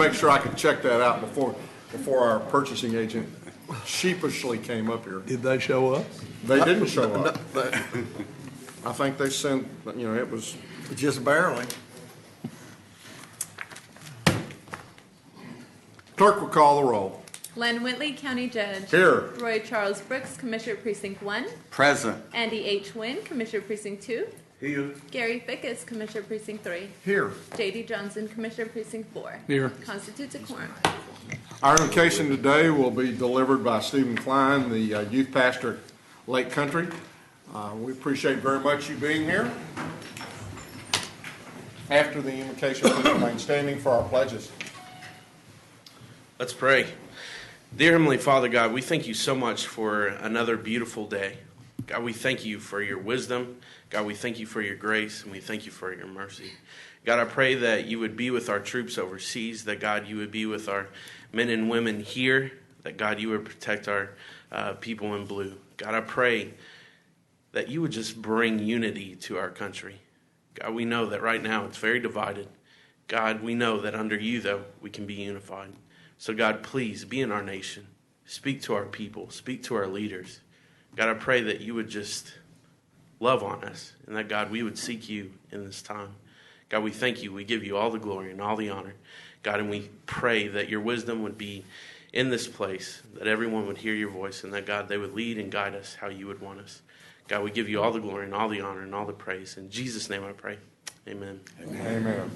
Make sure I could check that out before our purchasing agent sheepishly came up here. Did they show up? They didn't show up. I think they sent, it was Just barely. clerk will call the roll. Len Whitley, County Judge. Here. Roy Charles Brooks, Commissioner Precinct 1. Present. Andy H. Wynn, Commissioner Precinct 2. Here. Gary Fickus, Commissioner Precinct 3. Here. J.D. Johnson, Commissioner Precinct 4. Here. Constitutes a quorum. Our invocation today will be delivered by Stephen Klein, the youth pastor at Lake Country. We appreciate very much you being here. After the invocation, please remain standing for our pledges. Let's pray. Dear Heavenly Father, God, we thank you so much for another beautiful day. God, we thank you for your wisdom. God, we thank you for your grace, and we thank you for your mercy. God, I pray that you would be with our troops overseas, that, God, you would be with our men and women here, that, God, you would protect our people in blue. God, I pray that you would just bring unity to our country. God, we know that right now it's very divided. God, we know that under you, though, we can be unified. So, God, please be in our nation. Speak to our people. Speak to our leaders. God, I pray that you would just love on us and that, God, we would seek you in this time. God, we thank you. We give you all the glory and all the honor. God, and we pray that your wisdom would be in this place, that everyone would hear your voice, and that, God, they would lead and guide us how you would want us. God, we give you all the glory and all the honor and all the praise. In Jesus' name I pray. Amen. Amen.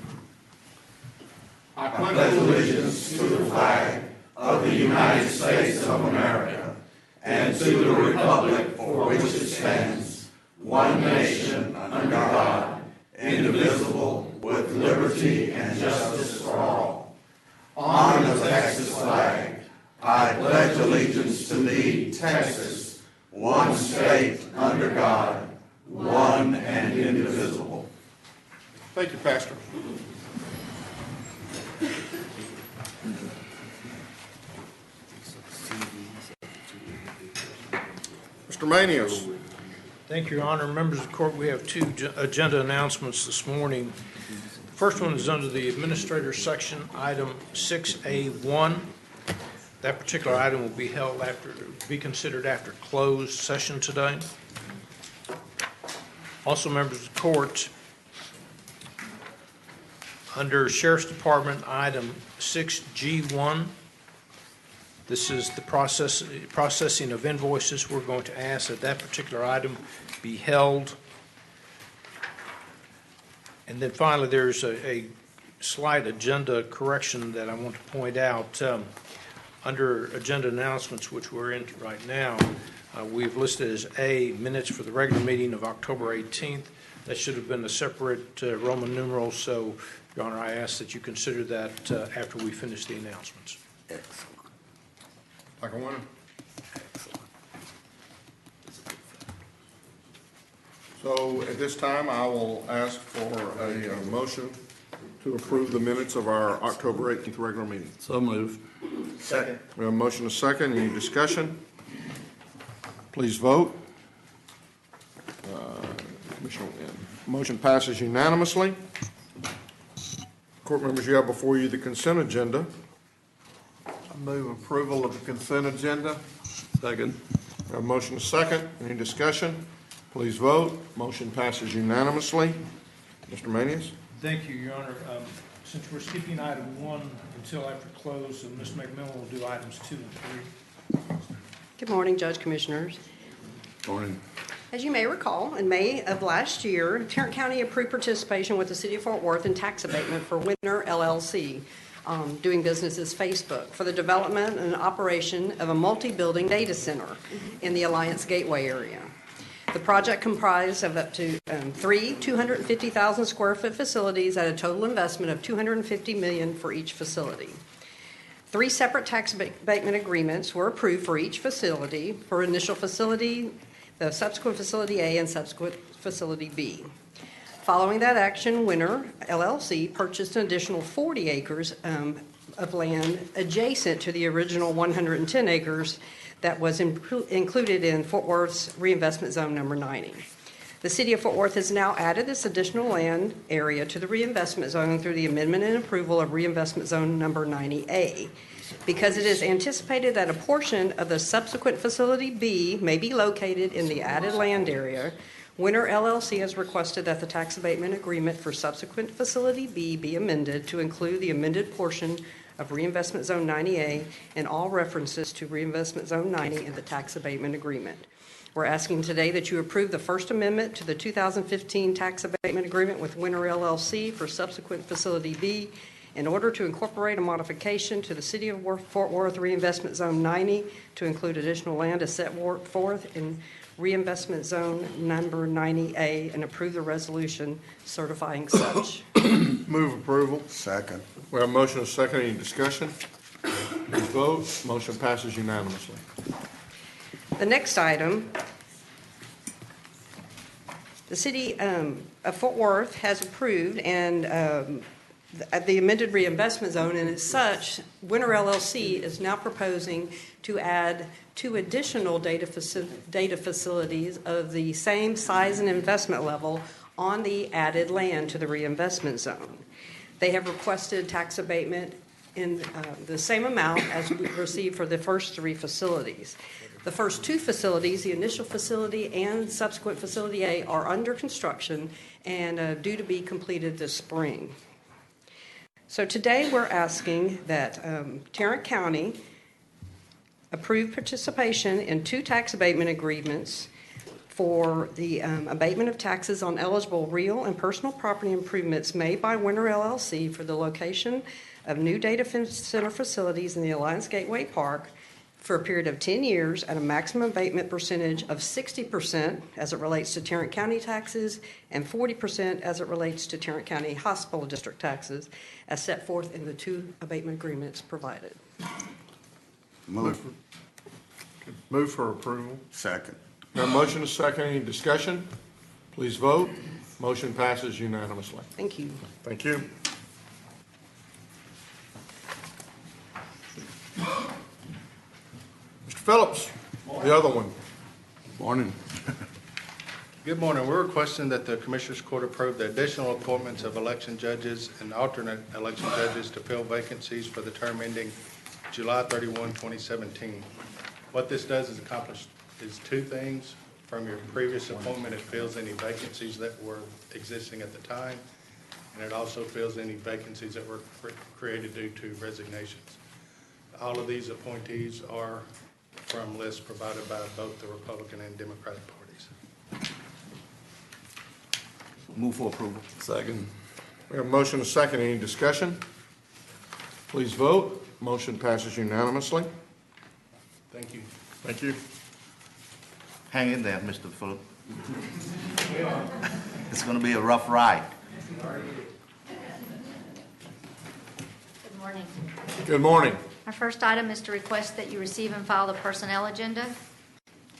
I pledge allegiance to the flag of the United States of America and to the republic for which it stands, one nation, under God, indivisible, with liberty and justice for all. On the Texas flag, I pledge allegiance to thee, Texas, one state under God, one and indivisible. Thank you, Pastor. Mr. Manius. Thank you, Your Honor. Members of the court, we have two agenda announcements this morning. The first one is under the Administrator section, item 6A1. That particular item will be considered after closed session today. Also, members of the court, under Sheriff's Department, item 6G1. This is the processing of invoices. We're going to ask that that particular item be held. And then finally, there's a slight agenda correction that I want to point out. Under agenda announcements, which we're in right now, we've listed as A, minutes for the regular meeting of October 18th. That should have been a separate Roman numeral. So, Your Honor, I ask that you consider that after we finish the announcements. Excellent. Second one. Excellent. So at this time, I will ask for a motion to approve the minutes of our October 18th regular meeting. So moved. Second. We have a motion and a second. Any discussion? Please vote. Commissioner Wynn. Motion passes unanimously. Court members, you have before you the consent agenda. I move approval of the consent agenda. Second. We have a motion and a second. Any discussion? Please vote. Motion passes unanimously. Mr. Manius? Thank you, Your Honor. Since we're skipping item 1 until after close, Ms. McMillan will do items 2 and 3. Good morning, Judge Commissioners. Morning. As you may recall, in May of last year, Tarrant County approved participation with the City of Fort Worth in tax abatement for Winter LLC, doing business as Facebook, for the development and operation of a multi-building data center in the Alliance Gateway area. The project comprised of up to three 250,000 square foot facilities at a total investment of $250 million for each facility. 3 separate tax abatement agreements were approved for each facility, for initial facility, the subsequent facility A, and subsequent facility B. Following that action, Winter LLC purchased an additional 40 acres of land adjacent to the original 110 acres that was included in Fort Worth's reinvestment zone number 90. The City of Fort Worth has now added this additional land area to the reinvestment zone through the amendment and approval of reinvestment zone number 90A. Because it is anticipated that a portion of the subsequent Facility B may be located in the added land area, Winter LLC has requested that the tax abatement agreement for subsequent Facility B be amended to include the amended portion of Reinvestment Zone 90A and all references to Reinvestment Zone 90 in the tax abatement agreement. We're asking today that you approve the First Amendment to the 2015 tax abatement agreement with Winter LLC for subsequent Facility B in order to incorporate a modification to the City of Fort Worth Reinvestment Zone 90 to include additional land as set forth in Reinvestment Zone number 90A and approve the resolution certifying such. Move approval. Second. We have a motion and a second. Any discussion? Please vote. Motion passes unanimously. The next item, the City of Fort Worth has approved and the amended reinvestment zone, and as such, Winter LLC is now proposing to add 2 additional data facilities of the same size and investment level on the added land to the reinvestment zone. They have requested tax abatement in the same amount as we received for the first 3 facilities. The first 2 facilities, the initial facility and subsequent Facility A, are under construction and due to be completed this spring. So today we're asking that Tarrant County approve participation in 2 tax abatement agreements for the abatement of taxes on eligible real and personal property improvements made by Winter LLC for the location of new data center facilities in the Alliance Gateway Park for a period of 10 years at a maximum abatement percentage of 60% as it relates to Tarrant County taxes and 40% as it relates to Tarrant County Hospital District taxes as set forth in the 2 abatement agreements provided. Move. Move for approval. Second. We have a motion and a second. Any discussion? Please vote. Motion passes unanimously. Thank you. Thank you. Mr. Phillips, the other one. Morning. Good morning. We're requesting that the Commissioners Court approve the additional appointments of election judges and alternate election judges to fill vacancies for the term ending July 31, 2017. What this does is accomplish 2 things. From your previous appointment, it fills any vacancies that were existing at the time, and it also fills any vacancies that were created due to resignations. All of these appointees are from lists provided by both the Republican and Democratic parties. Move for approval. Second. We have a motion and a second. Any discussion? Please vote. Motion passes unanimously. Thank you. Thank you. Hang in there, Mr. Phillip. It's going to be a rough ride. Good morning. Good morning. Our first item is to request that you receive and file the personnel agenda.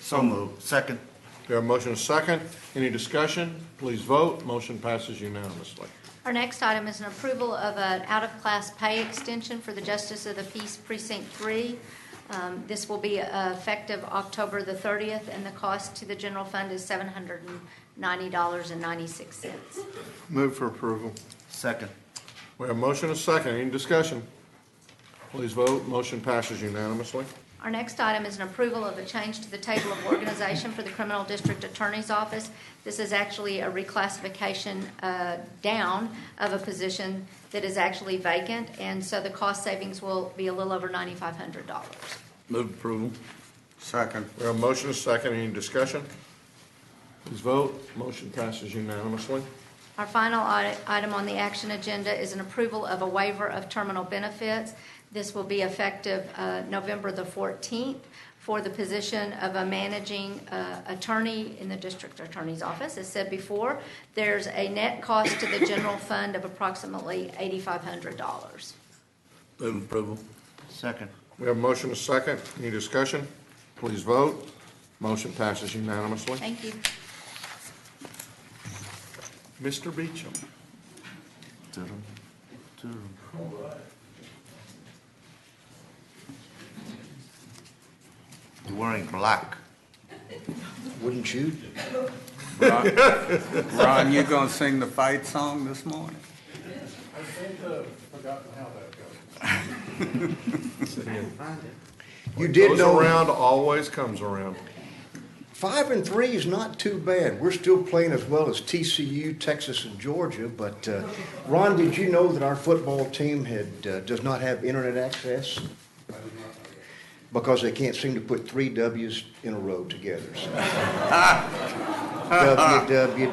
So moved. Second. We have a motion and a second. Any discussion? Please vote. Motion passes unanimously. Our next item is an approval of an out-of-class pay extension for the Justice of the Peace Precinct 3. This will be effective October the 30th, and the cost to the general fund is $790.96. Move for approval. Second. We have a motion and a second. Any discussion? Please vote. Motion passes unanimously. Our next item is an approval of a change to the table of organization for the Criminal District Attorney's Office. This is actually a reclassification down of a position that is actually vacant, and so the cost savings will be a little over $9,500. Move approval. Second. We have a motion and a second. Any discussion? Please vote. Motion passes unanimously. Our final item on the action agenda is an approval of a waiver of terminal benefits. This will be effective November the 14th for the position of a managing attorney in the district attorney's office. As said before, there's a net cost to the general fund of approximately $8,500. Move approval. Second. We have a motion and a second. Any discussion? Please vote. Motion passes unanimously. Thank you. Mr. Beecham. You're wearing black. Wouldn't you? Ron, you gonna sing the fight song this morning? I think I've forgotten how that goes. You did Goes know around, always comes around. 5-3 is not too bad. We're still playing as well as TCU, Texas, and Georgia. But Ron, did you know that our football team does not have internet access? Because they can't seem to put 3 W's in a row together. So. WW.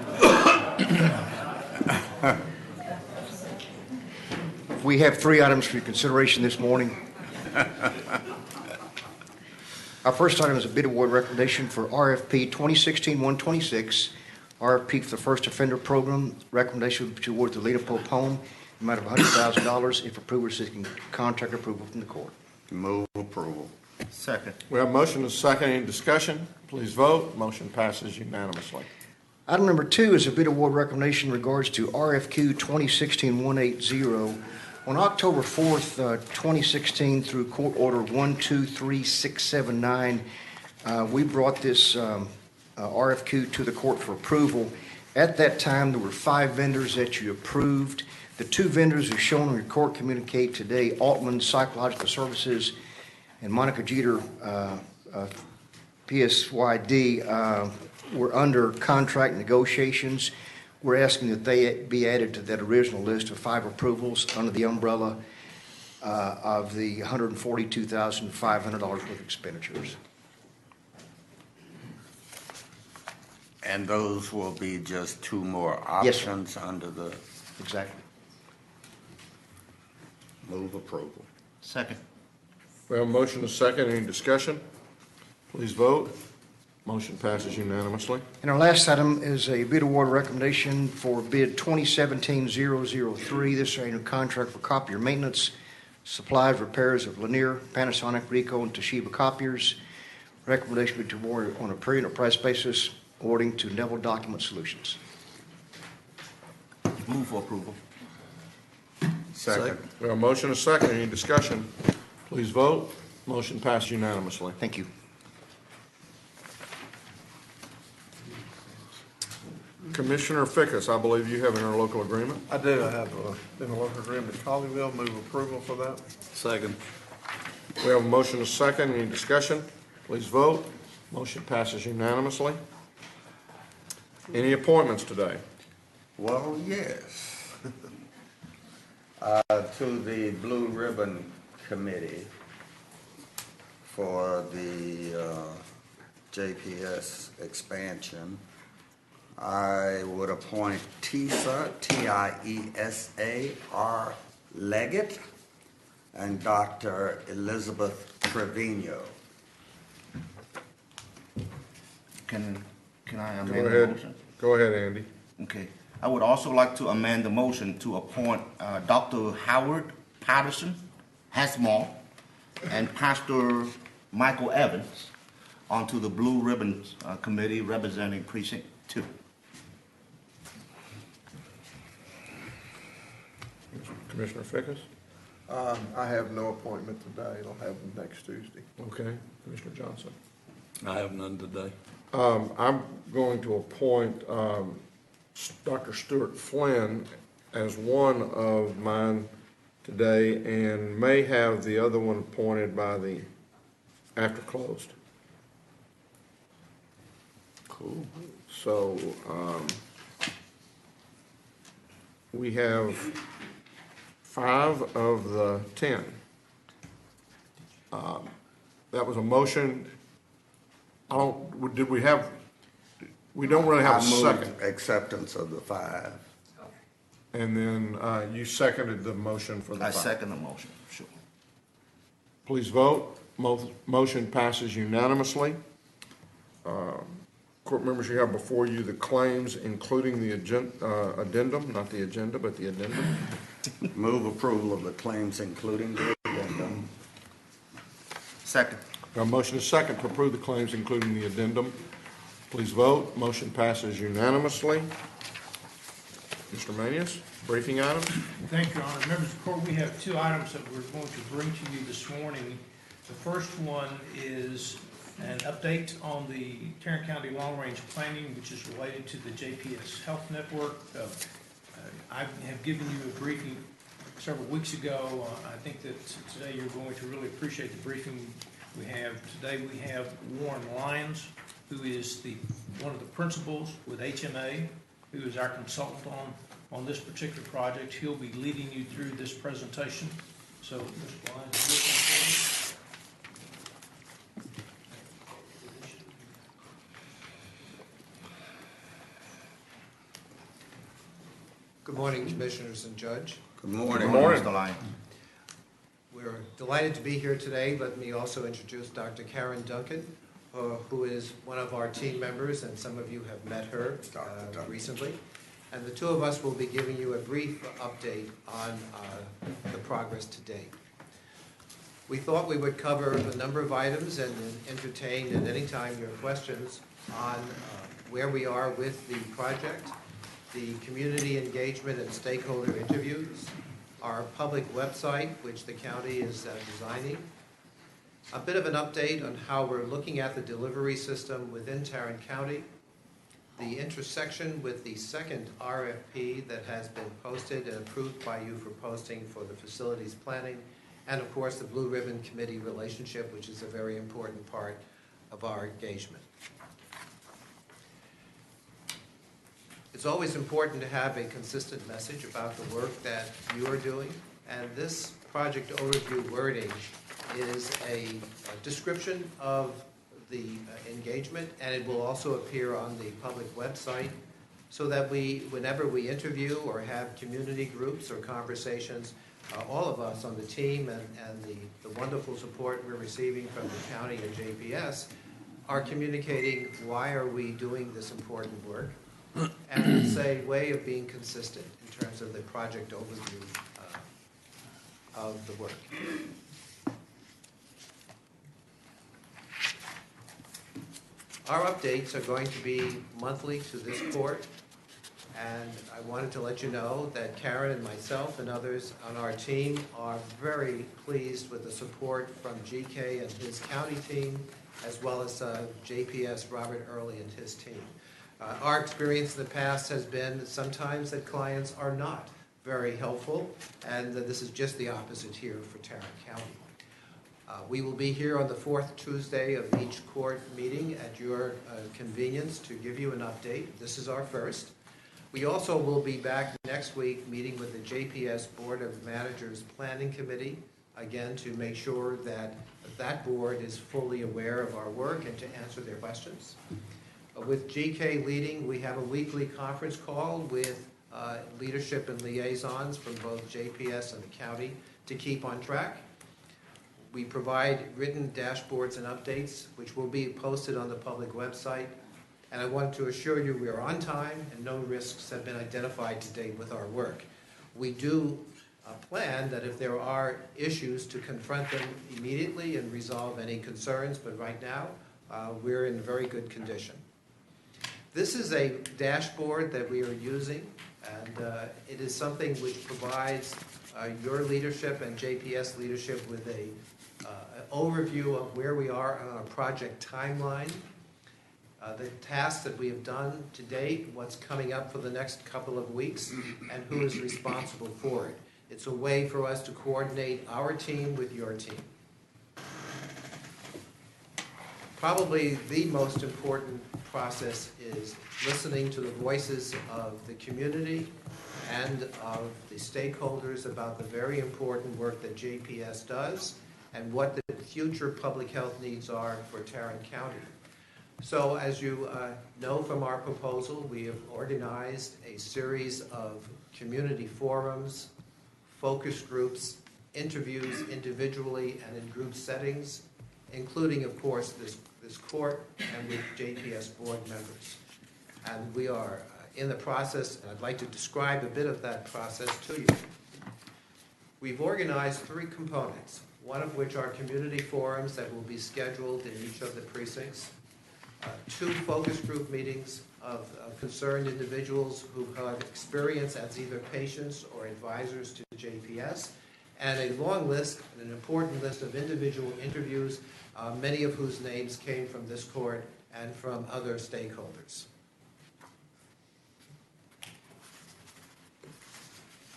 We have 3 items for your consideration this morning. Our first item is a bid award recommendation for RFP 2016-126, RFP for the First Offender Program. Recommendation to award the Lena Pope Home, amount of $100,000. If approved, we're seeking contract approval from the court. Move approval. Second. We have a motion and a second. Any discussion? Please vote. Motion passes unanimously. Item number 2 is a bid award recommendation in regards to RFQ 2016-180. On October 4th, 2016, through Court Order 123679, we brought this RFQ to the court for approval. At that time, there were 5 vendors that you approved. The 2 vendors are shown in your court communique today, Altman Psychological Services and Monica Jeter, PSYD, were under contract negotiations. We're asking that they be added to that original list of 5 approvals under the umbrella of the $142,500 worth of expenditures. And those will be just 2 more Yes, sir. options under the Exactly. move approval. Second. We have a motion and a second. Any discussion? Please vote. Motion passes unanimously. And our last item is a bid award recommendation for bid 2017-003. This is a new contract for copier maintenance, supplies, repairs of Lanier, Panasonic, Ricoh, and Toshiba copiers. Recommendation be to award on a per unit price basis, awarding to Neville Document Solutions. Move for approval. Second. We have a motion and a second. Any discussion? Please vote. Motion passes unanimously. Thank you. Commissioner Fickus, I believe you have an interlocal agreement. I do. I have an interlocal agreement with Colleyville. Move approval for that. Second. We have a motion and a second. Any discussion? Please vote. Motion passes unanimously. Any appointments today? Well, yes. To the Blue Ribbon Committee for the JPS expansion, I would appoint Tisa, Tiesa, R. Leggett, and Dr. Elizabeth Trevino. Can I amend Go the ahead. motion? Go ahead, Andy. Okay. I would also like to amend the motion to appoint Dr. Howard Patterson Hasmall and Pastor Michael Evans onto the Blue Ribbon Committee representing Precinct 2. Commissioner Fickus? I have no appointment today. I'll have them next Tuesday. Okay. Commissioner Johnson? I have none today. I'm going to appoint Dr. Stuart Flynn as one of mine today and may have the other one appointed by the, after closed. Cool. So, we have 5 of the 10. That was a motion. Did we have, we don't really have a I moved second. acceptance of the 5. And then you seconded the motion for the 5. I second the motion, sure. Please vote. Motion passes unanimously. Court members, you have before you the claims, including the addendum, not the agenda, but the addendum. Move approval of the claims including the addendum. Second. A motion is second to approve the claims, including the addendum. Please vote. Motion passes unanimously. Mr. Manius, briefing items. Thank you, Your Honor. Members of the court, we have 2 items that we're going to bring to you this morning. The first one is An update on the Tarrant County Long Range Planning, which is related to the JPS Health Network. I have given you a briefing several weeks ago. I think that today you're going to really appreciate the briefing we have. Today we have Warren Lyons, who is one of the principals with HMA, who is our consultant on this particular project. He'll be leading you through this presentation. So, Mr. Lyons, is with us. Good morning, Commissioners and Judge. Good morning, Mr. Lyon. We're delighted to be here today. Let me also introduce Dr. Karen Duncan, who is one of our team members, and some of you have met her recently. And the two of us will be giving you a brief update on the progress to date. We thought we would cover a number of items and entertain at any time your questions on where we are with the project, the community engagement and stakeholder interviews, our public website, which the county is designing, a bit of an update on how we're looking at the delivery system within Tarrant County, the intersection with the second RFP that has been posted and approved by you for posting for the facilities planning, and of course the Blue Ribbon Committee relationship, which is a very important part of our engagement. It's always important to have a consistent message about the work that you are doing, and this project overview wording is a description of the engagement, and it will also appear on the public website so that whenever we interview or have community groups or conversations, all of us on the team and the wonderful support we're receiving from the county and JPS are communicating why are we doing this important work. And it's a way of being consistent in terms of the project overview of the work. Our updates are going to be monthly to this court, and I wanted to let you know that Karen and myself and others on our team are very pleased with the support from GK and his county team, as well as JPS Robert Early and his team. Our experience in the past has been sometimes that clients are not very helpful, and this is just the opposite here for Tarrant County. We will be here on the fourth Tuesday of each court meeting at your convenience to give you an update. This is our first. We also will be back next week meeting with the JPS Board of Managers Planning Committee, again to make sure that that board is fully aware of our work and to answer their questions. With GK leading, we have a weekly conference call with leadership and liaisons from both JPS and the county to keep on track. We provide written dashboards and updates, which will be posted on the public website. And I want to assure you we are on time and no risks have been identified to date with our work. We do plan that if there are issues to confront them immediately and resolve any concerns, but right now we're in very good condition. This is a dashboard that we are using, and it is something which provides your leadership and JPS leadership with an overview of where we are on our project timeline, the tasks that we have done to date, what's coming up for the next couple of weeks, and who is responsible for it. It's a way for us to coordinate our team with your team. Probably the most important process is listening to the voices of the community and of the stakeholders about the very important work that JPS does and what the future public health needs are for Tarrant County. So as you know from our proposal, we have organized a series of community forums, focus groups, interviews individually and in group settings, including, of course, this court and with JPS board members. And we are in the process, and I'd like to describe a bit of that process to you. We've organized 3 components, one of which are community forums that will be scheduled in each of the precincts, 2 focus group meetings of concerned individuals who have experience as either patients or advisors to JPS, and a long list, an important list of individual interviews, many of whose names came from this court and from other stakeholders.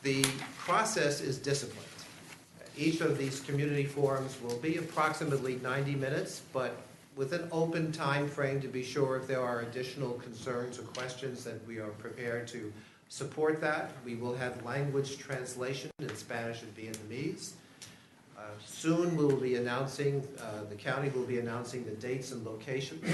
The process is disciplined. Each of these community forums will be approximately 90 minutes, but with an open time frame to be sure if there are additional concerns or questions that we are prepared to support that. We will have language translation in Spanish and Vietnamese. Soon we will be announcing, the county will be announcing the dates and locations.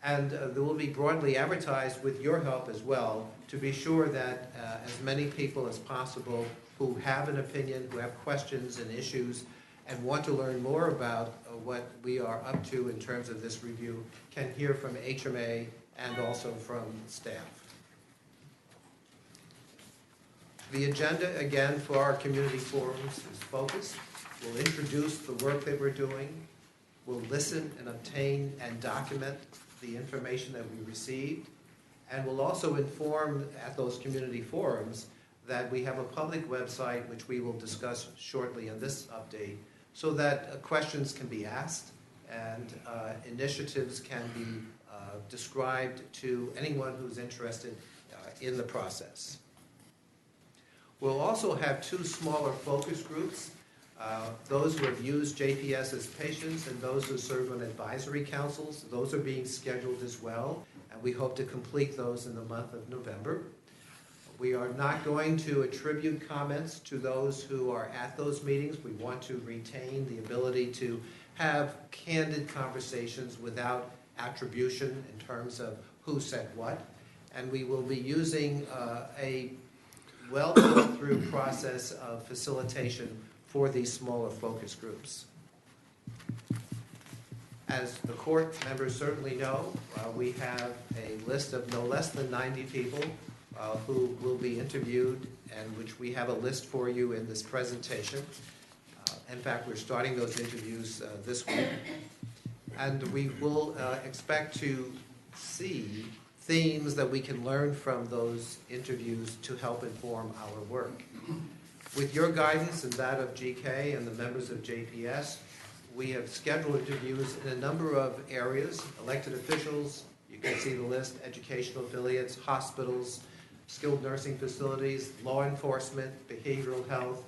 And there will be broadly advertised with your help as well to be sure that as many people as possible who have an opinion, who have questions and issues, and want to learn more about what we are up to in terms of this review can hear from HMA and also from staff. The agenda, again, for our community forums is focused. We'll introduce the work that we're doing. We'll listen and obtain and document the information that we received. And we'll also inform at those community forums that we have a public website, which we will discuss shortly in this update, so that questions can be asked and initiatives can be described to anyone who's interested in the process. We'll also have two smaller focus groups, those who have used JPS as patients and those who serve on advisory councils. Those are being scheduled as well, and we hope to complete those in the month of November. We are not going to attribute comments to those who are at those meetings. We want to retain the ability to have candid conversations without attribution in terms of who said what. And we will be using a well-thought-through process of facilitation for these smaller focus groups. As the court members certainly know, we have a list of no less than 90 people who will be interviewed, and which we have a list for you in this presentation. In fact, we're starting those interviews this week. And we will expect to see themes that we can learn from those interviews to help inform our work. With your guidance and that of GK and the members of JPS, we have scheduled interviews in a number of areas: elected officials, you can see the list, educational affiliates, hospitals, skilled nursing facilities, law enforcement, behavioral health,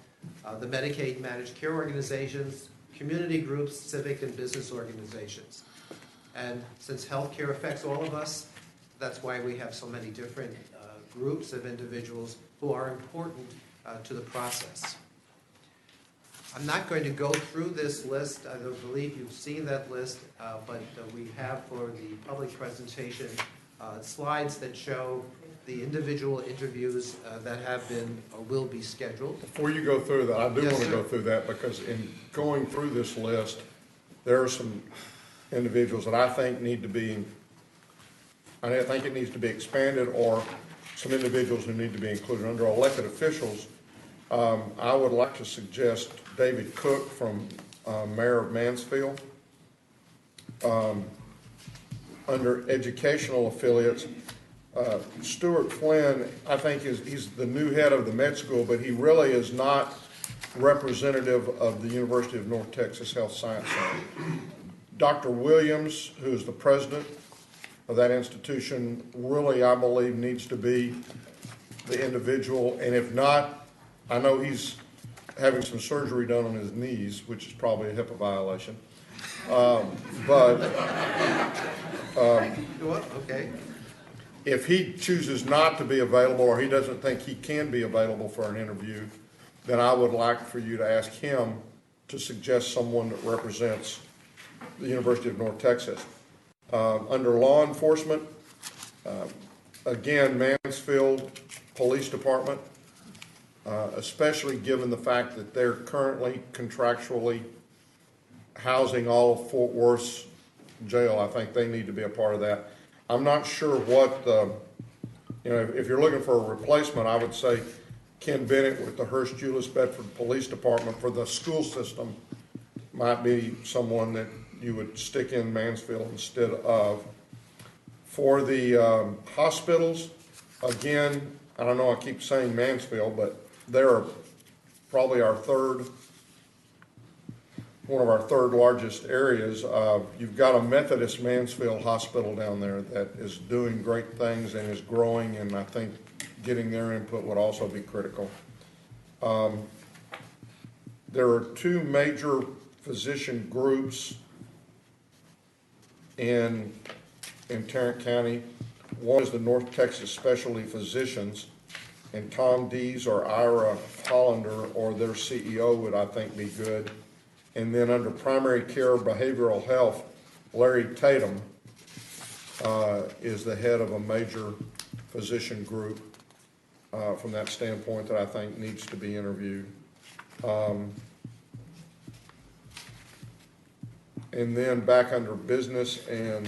the Medicaid managed care organizations, community groups, civic and business organizations. And since healthcare affects all of us, that's why we have so many different groups of individuals who are important to the process. I'm not going to go through this list. I don't believe you've seen that list, but we have for the public presentation slides that show the individual interviews that have been or will be scheduled. Before you go through that, I do Yes, want to sir. go through that, because in going through this list, there are some individuals that I think need to be, I think it needs to be expanded, or some individuals who need to be included. Under elected officials, I would like to suggest David Cook from Mayor of Mansfield. Under educational affiliates, Stuart Flynn, I think he's the new head of the med school, but he really is not representative of the University of North Texas Health Science Center. Dr. Williams, who is the president of that institution, really, I believe, needs to be the individual. And if not, I know he's having some surgery done on his knees, which is probably a HIPAA violation. Okay. If he chooses not to be available, or he doesn't think he can be available for an interview, then I would like for you to ask him to suggest someone that represents the University of North Texas. Under law enforcement, again, Mansfield Police Department, especially given the fact that they're currently contractually housing all of Fort Worth's jail. I think they need to be a part of that. I'm not sure what, if you're looking for a replacement, I would say Ken Bennett with the Hearst Julius Bedford Police Department for the school system might be someone that you would stick in Mansfield instead of. For the hospitals, again, I don't know, I keep saying Mansfield, but there are probably one of our third largest areas. You've got a Methodist Mansfield Hospital down there that is doing great things and is growing, and I think getting their input would also be critical. There are two major physician groups in Tarrant County. One is the North Texas Specialty Physicians, and Tom Dees or Ira Hollander or their CEO would, I think, be good. And then under primary care behavioral health, Larry Tatum is the head of a major physician group from that standpoint that I think needs to be interviewed. And then back under business and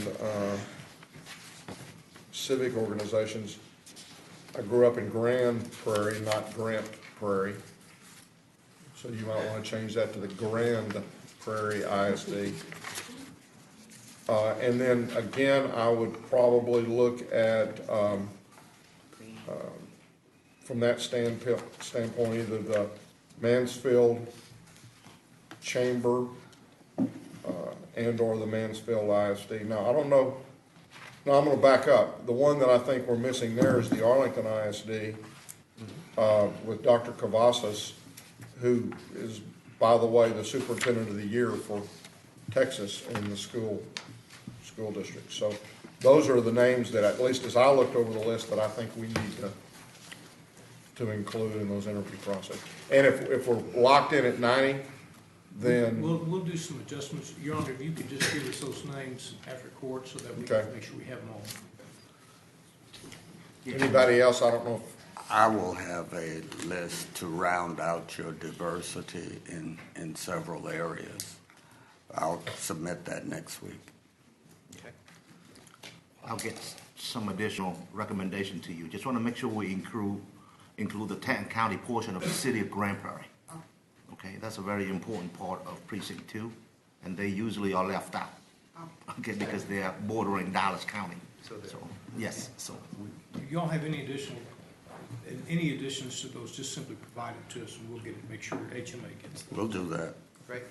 civic organizations, I grew up in Grand Prairie, not Grant Prairie. So you might want to change that to the Grand Prairie ISD. And then again, I would probably look at, from that standpoint, either the Mansfield Chamber and or the Mansfield ISD. Now, I don't know. No, I'm going to back up. The one that I think we're missing there is the Arlington ISD with Dr. Cavazos, who is, by the way, the superintendent of the year for Texas in the school district. So those are the names that, at least as I looked over the list, that I think we need to include in those interview process. And if we're locked in at 90, then We'll do some adjustments. Your Honor, if you could just give us those names after court so that we Okay. can make sure we have them all. anybody else, I don't know. I will have a list to round out your diversity in several areas. I'll submit that next week. Okay. I'll get some additional recommendation to you. Just want to make sure we include the Tarrant County portion of the city of Grand Prairie. Okay, that's a very important part of Precinct 2, and they usually are left out. Okay, because they are bordering Dallas County. So Yes, so If y'all have any additions to those, just simply provide it to us and we'll make sure HMA gets them. We'll do that. Great.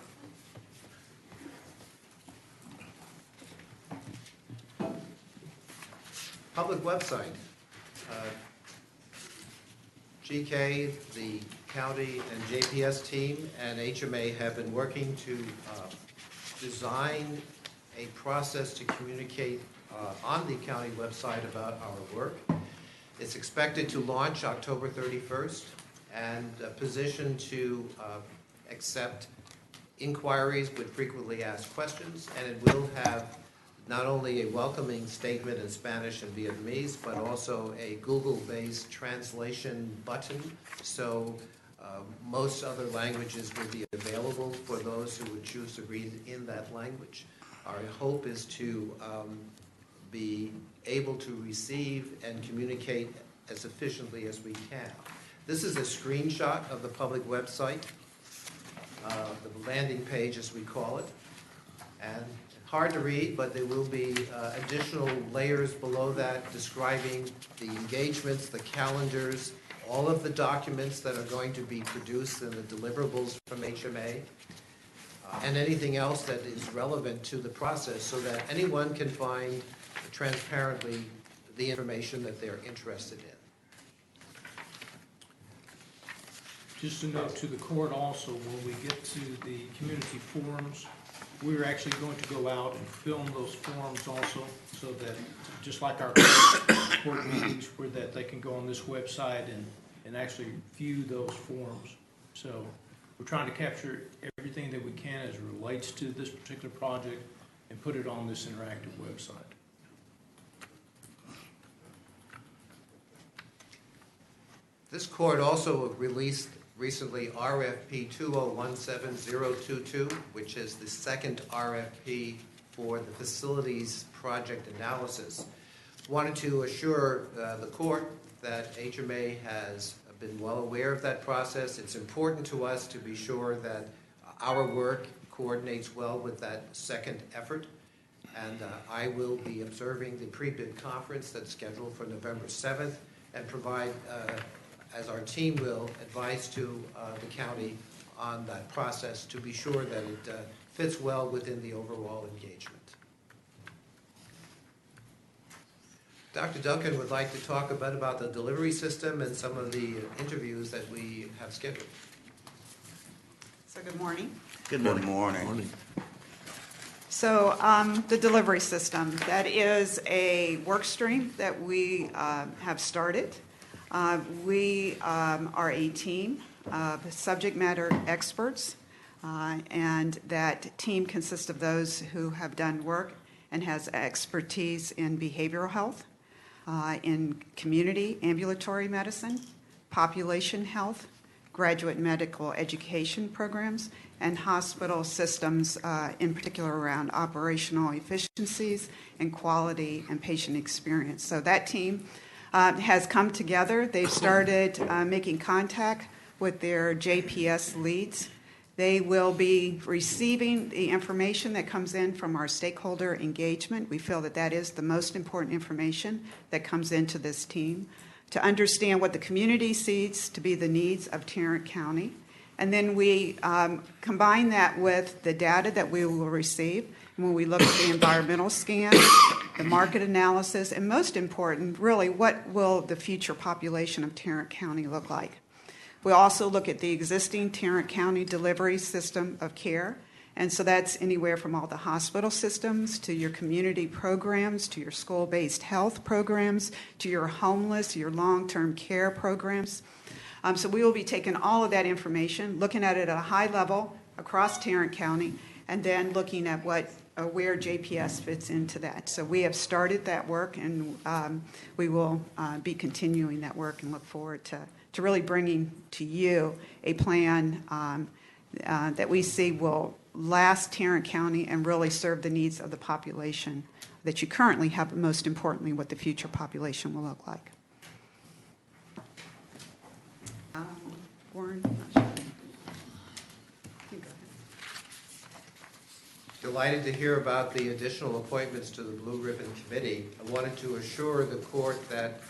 Public website. GK, the county and JPS team and HMA have been working to design a process to communicate on the county website about our work. It's expected to launch October 31st and positioned to accept inquiries with frequently asked questions, and it will have not only a welcoming statement in Spanish and Vietnamese, but also a Google-based translation button, so most other languages will be available for those who would choose to read in that language. Our hope is to be able to receive and communicate as efficiently as we can. This is a screenshot of the public website, the landing page as we call it, and hard to read, but there will be additional layers below that describing the engagements, the calendars, all of the documents that are going to be produced and the deliverables from HMA, and anything else that is relevant to the process so that anyone can find transparently the information that they're interested in. Just a note to the court also, when we get to the community forums, we're actually going to go out and film those forums also, so that, just like our court meetings, where that they can go on this website and actually view those forums. So we're trying to capture everything that we can as it relates to this particular project and put it on this interactive website. This court also released recently RFP 2017022, which is the second RFP for the facilities project analysis. Wanted to assure the court that HMA has been well aware of that process. It's important to us to be sure that our work coordinates well with that second effort. And I will be observing the pre-bid conference that's scheduled for November 7th and provide as our team will, advice to the county on that process to be sure that it fits well within the overall engagement. Dr. Duncan would like to talk a bit about the delivery system and some of the interviews that we have scheduled. So good morning. Good morning. So the delivery system, that is a work stream that we have started. We are a team of subject matter experts, and that team consists of those who have done work and has expertise in behavioral health, in community ambulatory medicine, population health, graduate medical education programs, and hospital systems, in particular around operational efficiencies and quality and patient experience. So that team has come together. They've started making contact with their JPS leads. They will be receiving the information that comes in from our stakeholder engagement. We feel that that is the most important information that comes into this team to understand what the community sees to be the needs of Tarrant County. And then we combine that with the data that we will receive when we look at the environmental scan, the market analysis, and most important, really, what will the future population of Tarrant County look like? We also look at the existing Tarrant County delivery system of care. And so that's anywhere from all the hospital systems to your community programs, to your school-based health programs, to your homeless, your long-term care programs. So we will be taking all of that information, looking at it at a high level across Tarrant County, and then looking at where JPS fits into that. So we have started that work, and we will be continuing that work and look forward to really bringing to you a plan that we see will last Tarrant County and really serve the needs of the population that you currently have, but most importantly, what the future population will look like. Warren? Not sure. You go ahead. Delighted to hear about the additional appointments to the Blue Ribbon Committee. I wanted to assure the court that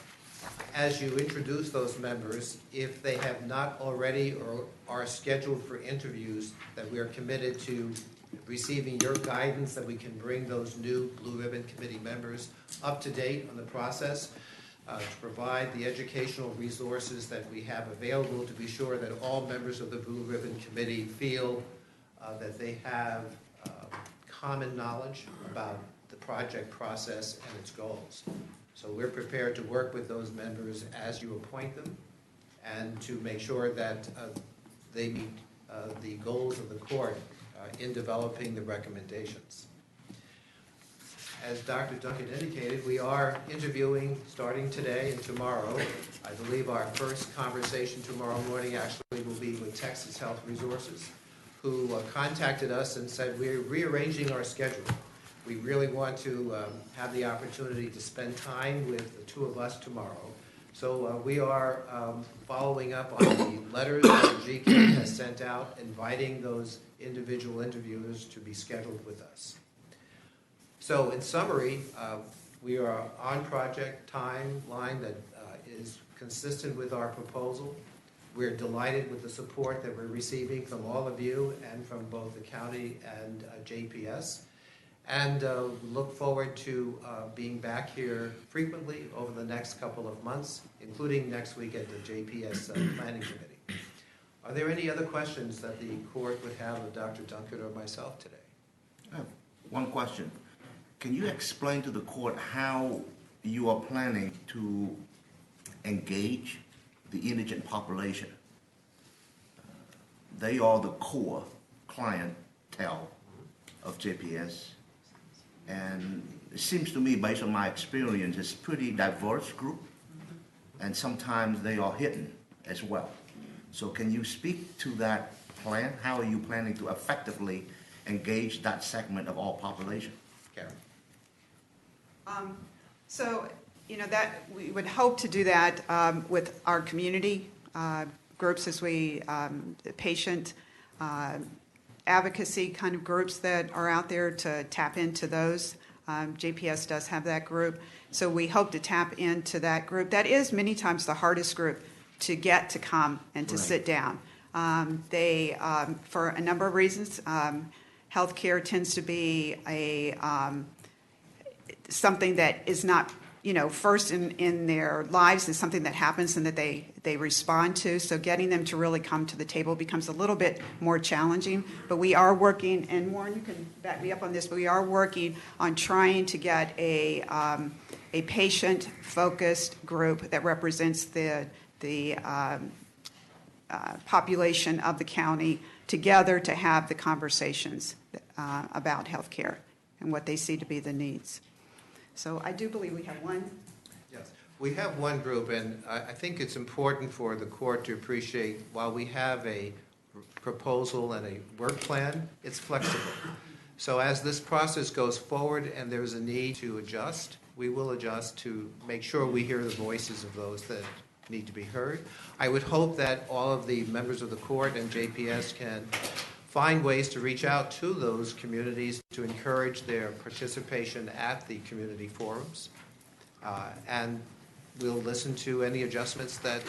as you introduce those members, if they have not already or are scheduled for interviews, that we are committed to receiving your guidance, that we can bring those new Blue Ribbon Committee members up to date on the process, to provide the educational resources that we have available to be sure that all members of the Blue Ribbon Committee feel that they have common knowledge about the project process and its goals. So we're prepared to work with those members as you appoint them and to make sure that they meet the goals of the court in developing the recommendations. As Dr. Duncan indicated, we are interviewing starting today and tomorrow. I believe our first conversation tomorrow morning actually will be with Texas Health Resources, who contacted us and said, we're rearranging our schedule. We really want to have the opportunity to spend time with the two of us tomorrow. So we are following up on the letters that GK has sent out, inviting those individual interviewers to be scheduled with us. So in summary, we are on project timeline that is consistent with our proposal. We're delighted with the support that we're receiving from all of you and from both the county and JPS. And look forward to being back here frequently over the next couple of months, including next week at the JPS Planning Committee. Are there any other questions that the court would have of Dr. Duncan or myself today? I have one question. Can you explain to the court how you are planning to engage the indigent population? They are the core clientele of JPS. And it seems to me, based on my experience, it's a pretty diverse group, and sometimes they are hidden as well. So can you speak to that plan? How are you planning to effectively engage that segment of our population? Karen. So, that we would hope to do that with our community groups as we, patient advocacy kind of groups that are out there to tap into those. JPS does have that group. So we hope to tap into that group. That is many times the hardest group to get to come and to sit down. They, for a number of reasons, healthcare tends to be something that is not, first in their lives, is something that happens and that they respond to. So getting them to really come to the table becomes a little bit more challenging. But we are working, and Warren, you can back me up on this, but we are working on trying to get a patient-focused group that represents the population of the county together to have the conversations about healthcare and what they see to be the needs. So I do believe we have one. Yes, we have one group, and I think it's important for the court to appreciate, while we have a proposal and a work plan, it's flexible. So as this process goes forward and there's a need to adjust, we will adjust to make sure we hear the voices of those that need to be heard. I would hope that all of the members of the court and JPS can find ways to reach out to those communities to encourage their participation at the community forums. And we'll listen to any adjustments that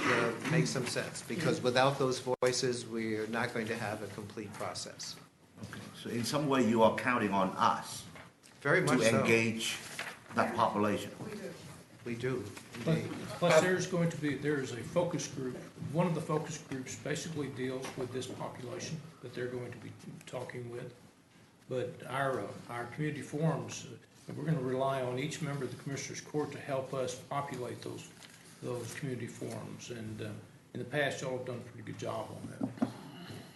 make some sense, because without those voices, we're not going to have a complete process. Okay. So in some way, you are counting on us Very much to so. engage that population. We do. Plus, there's a focus group. One of the focus groups basically deals with this population that they're going to be talking with. But our community forums, we're going to rely on each member of the Commissioners Court to help us populate those community forums. And in the past, y'all have done a pretty good job on that.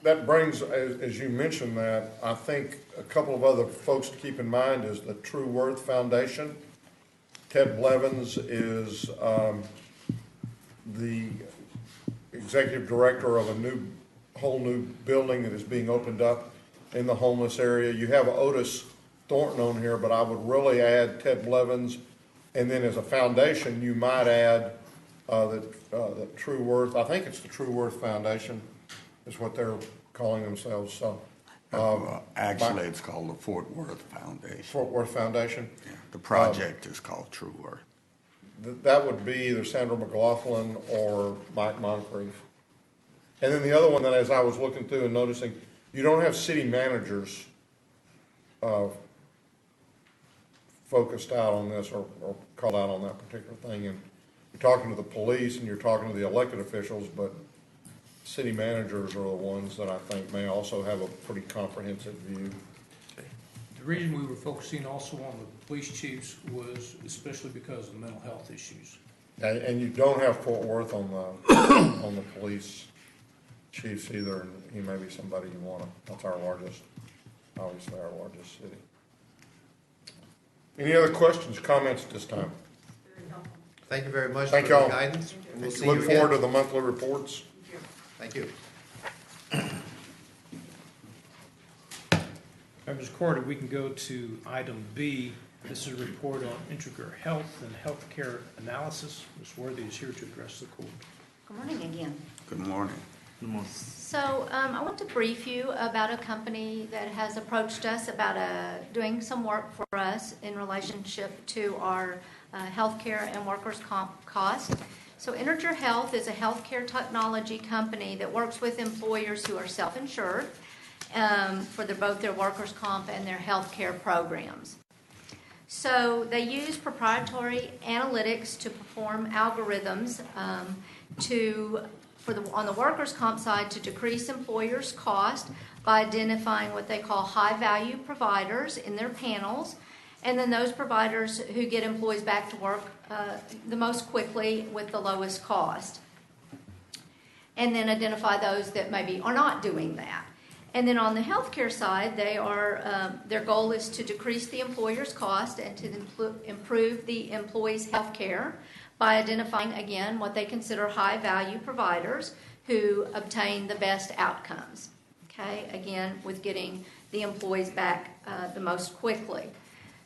That brings, as you mentioned that, I think a couple of other folks to keep in mind is the True Worth Foundation. Ted Blevins is the executive director of a whole new building that is being opened up in the homeless area. You have Otis Thornton on here, but I would really add Ted Blevins, and then as a foundation, you might add the True Worth. I think it's the True Worth Foundation is what they're calling themselves. So Actually, it's called the Fort Worth Foundation. Fort Worth Foundation. Yeah, the project is called True Worth. That would be either Sandra McLaughlin or Mike Moncrief. And then the other one that, as I was looking through and noticing, you don't have city managers focused out on this or called out on that particular thing. And you're talking to the police and you're talking to the elected officials, but city managers are the ones that I think may also have a pretty comprehensive view. The reason we were focusing also on the police chiefs was especially because of the mental health issues. And you don't have Fort Worth on the police chiefs either, and he may be somebody you want to. That's obviously our largest city. Any other questions, comments at this time? Thank you very much Thank for the y'all. guidance. And we'll see Look you forward again. to the monthly reports. Thank you. Members of the court, we can go to item B. This is a report on integral health and healthcare analysis. Ms. Worthy is here to address the court. Good morning again. Good morning. So I want to brief you about a company that has approached us about doing some work for us in relationship to our healthcare and workers' comp costs. So Integer Health is a healthcare technology company that works with employers who are self-insured for both their workers' comp and their healthcare programs. So they use proprietary analytics to perform algorithms on the workers' comp side to decrease employers' cost by identifying what they call high-value providers in their panels, and then those providers who get employees back to work the most quickly with the lowest cost. And then identify those that maybe are not doing that. And then on the healthcare side, their goal is to decrease the employer's cost and to improve the employee's health care by identifying, again, what they consider high-value providers who obtain the best outcomes. Okay, again, with getting the employees back the most quickly.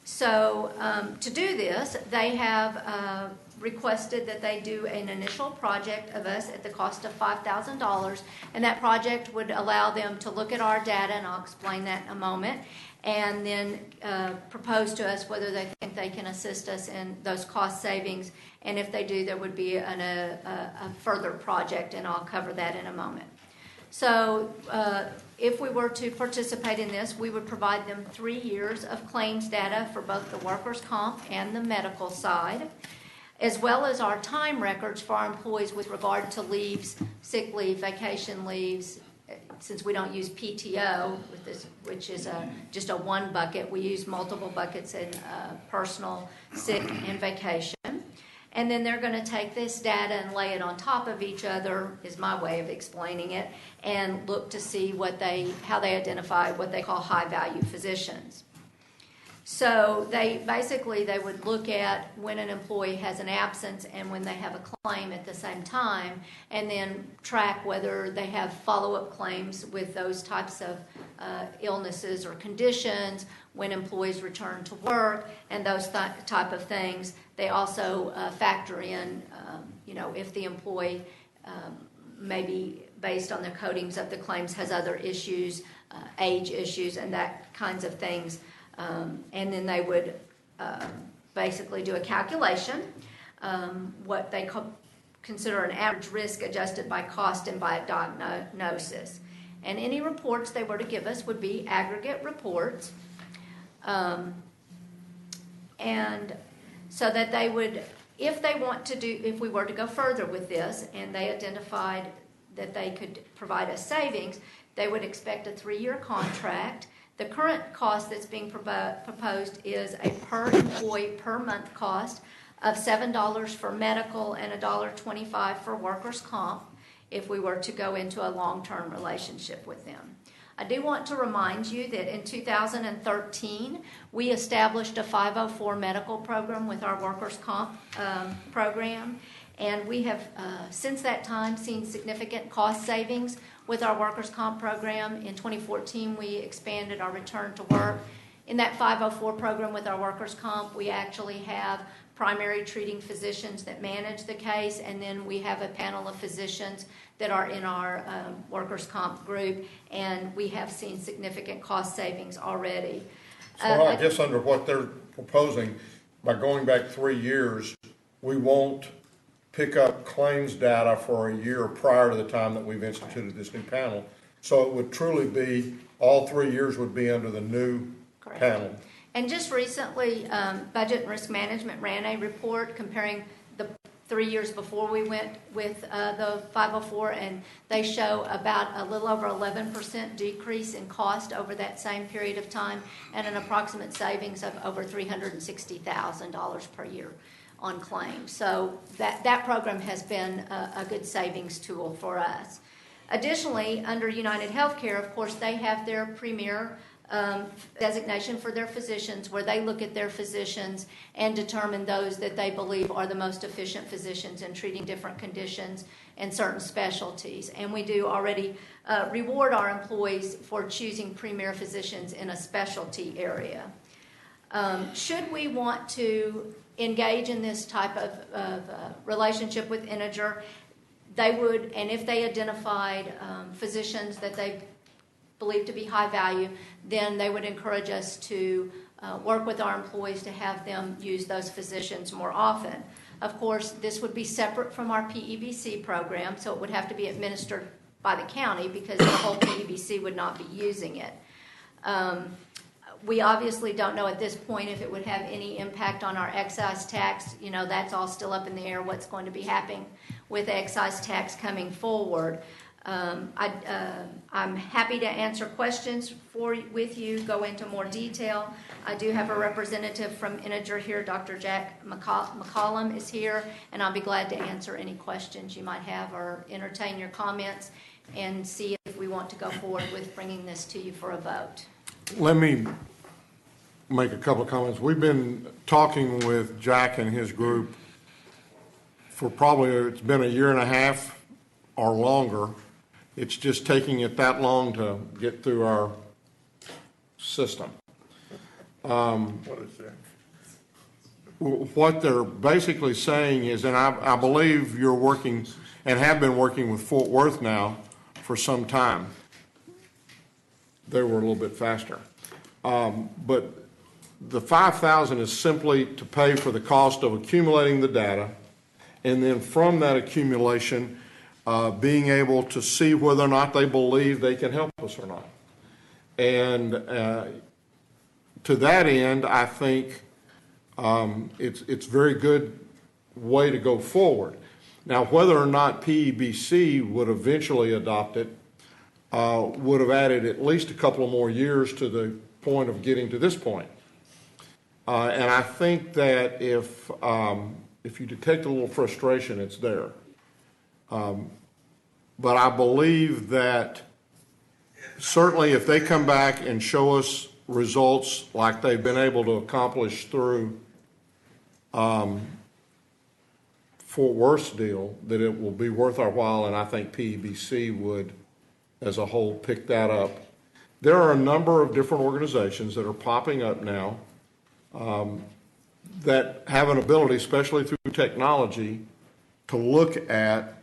So to do this, they have requested that they do an initial project of us at the cost of $5,000, and that project would allow them to look at our data, and I'll explain that in a moment, and then propose to us whether they think they can assist us in those cost savings, and if they do, there would be a further project, and I'll cover that in a moment. So if we were to participate in this, we would provide them 3 years of claims data for both the workers' comp and the medical side, as well as our time records for our employees with regard to leaves, sick leave, vacation leaves. Since we don't use PTO, with this, which is just a one bucket, we use multiple buckets in personal, sick, and vacation. And then they're going to take this data and lay it on top of each other, is my way of explaining it, and look to see how they identify what they call high-value physicians. So they would look at when an employee has an absence and when they have a claim at the same time, and then track whether they have follow-up claims with those types of illnesses or conditions, when employees return to work, and those type of things. They also factor in, if the employee maybe based on the codings of the claims has other issues, age issues, and that kinds of things. And then they would basically do a calculation, what they consider an average risk adjusted by cost and by a diagnosis. And any reports they were to give us would be aggregate reports. And so that they would, if we were to go further with this and they identified that they could provide us savings, they would expect a 3-year contract. The current cost that's being proposed is a per employee per month cost of $7 for medical and $1.25 for workers' comp if we were to go into a long-term relationship with them. I do want to remind you that in 2013, we established a 504 medical program with our workers' comp program, and we have since that time seen significant cost savings with our workers' comp program. In 2014, we expanded our return to work. In that 504 program with our workers' comp, we actually have primary treating physicians that manage the case, and then we have a panel of physicians that are in our workers' comp group, and we have seen significant cost savings already. So I guess under what they're proposing, by going back 3 years, we won't pick up claims data for a year prior to the time that we've instituted this new panel. So it would truly be, all 3 years would be under the new panel. And just recently, Budget and Risk Management ran a report comparing the 3 years before we went with the 504, and they show about a little over 11% decrease in cost over that same period of time, and an approximate savings of over $360,000 per year on claims. So that program has been a good savings tool for us. Additionally, under United Healthcare, of course, they have their premier designation for their physicians, where they look at their physicians and determine those that they believe are the most efficient physicians in treating different conditions and certain specialties. And we do already reward our employees for choosing premier physicians in a specialty area. Should we want to engage in this type of relationship with Integer, they would, and if they identified physicians that they believed to be high value, then they would encourage us to work with our employees to have them use those physicians more often. Of course, this would be separate from our PEBC program, so it would have to be administered by the county because the whole PEBC would not be using it. We obviously don't know at this point if it would have any impact on our excise tax. You know, that's all still up in the air, what's going to be happening with excise tax coming forward. I'm happy to answer questions with you, go into more detail. I do have a representative from Integer here, Dr. Jack McCollum is here, and I'll be glad to answer any questions you might have or entertain your comments and see if we want to go forward with bringing this to you for a vote. Let me make a couple of comments. We've been talking with Jack and his group for probably, it's been 1.5 years or longer. It's just taking it that long to get through our system. What is that? What they're basically saying is, and I believe you're working and have been working with Fort Worth now for some time. They were a little bit faster. But the 5,000 is simply to pay for the cost of accumulating the data, and then from that accumulation, being able to see whether or not they believe they can help us or not. And to that end, I think it's very good way to go forward. Now, whether or not PEBC would eventually adopt it would have added at least a couple of more years to the point of getting to this point. And I think that if you detect a little frustration, it's there. But I believe that certainly if they come back and show us results like they've been able to accomplish through Fort Worth's deal, that it will be worth our while, and I think PEBC would, as a whole, pick that up. There are a number of different organizations that are popping up now that have an ability, especially through technology, to look at